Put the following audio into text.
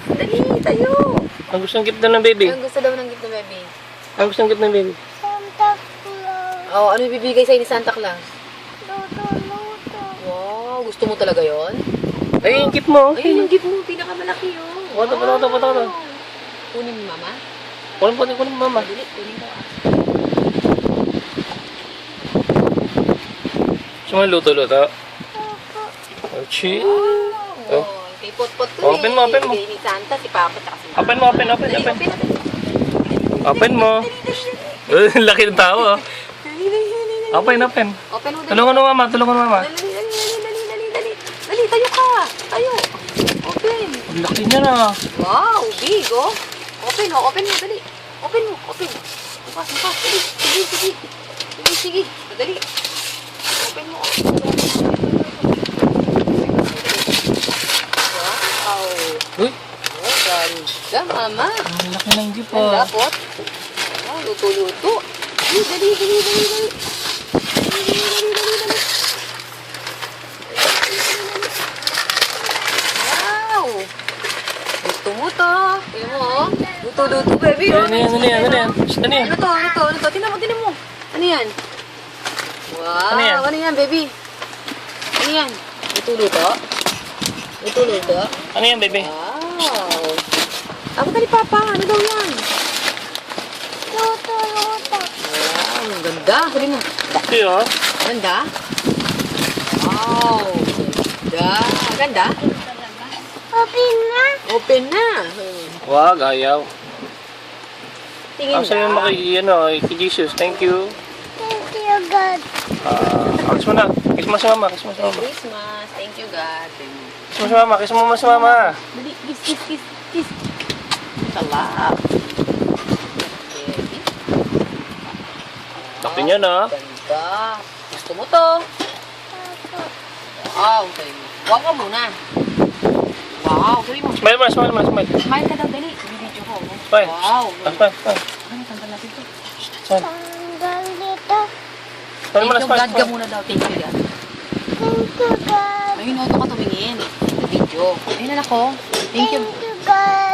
Dali, tayo. Ang gusto ng gift na ng baby. Ang gusto daw ng gift ng baby. Ang gusto ng gift ng baby. Santa Claus. Oh, ano ibibigay sa'yo ni Santa Claus? Luto, luto. Wow, gusto mo talaga yon? Ay, yung gift mo. Ayun, yung gift mo, pinakamalaki yun. Pato. Kunin mo, mama. Kunin mo, mama. Dali, kunin mo. Gusto mo luto-luto? Opo. Oh, cheese. Oh, kay Potpot to Open mo. Bigay ni Santa, si Papa, tsaka si Mama. Open mo. Dali, open. Open mo. Laki ng tao, oh. Open. Open mo, dali. Tulungan mo, mama. Dali, tayo ka. Tayo. Open. Ang laki niya na. Wow, big, oh. Open mo, dali. Open. Bukas, dali. Sige. Dali. Open mo. Wow. Uy, Oh, ganda, mama. ang laki ng gift, Ganda, oh. pot. Oh, luto. Dali. Wow. Gusto mo to. Tingnan mo, oh. Luto, baby. Oh. Ano yan? Ano to? Tingnan mo. Ano yan? Wow. Ano yan? Ano yan, baby? Ano yan? Luto. Ano yan, baby? Wow. Tama ka ni Papa. Ano daw yan? Luto, luto. Wow, ang ganda. Huli mo. Laki, oh. Ganda? Wow. Ganda? Open na. Wag, ayaw. Tingin Ang sa'yo kay Jesus. Thank you. Thank you, God. Kiss mo na. Kiss mo sa mama. Merry Christmas. Thank you, God. Kiss mo sa mama. Dali, kiss. Salap. Laki niya na. Ganda. Gusto mo to? Wow, okay. Wow ka muna. Wow, tuloy mo. Smile. Smile ka daw, dali. Video ko. Smile. Wow. Smile. Ano, tanggal natin to. Smile. Tanggal dito. Smile mo na, Thank you, God ka smile. muna daw. Thank you, God. Thank you, God. Ayun, auto ka tumingin. Sa video. Ayun, anak ko. Thank you. Thank you, God.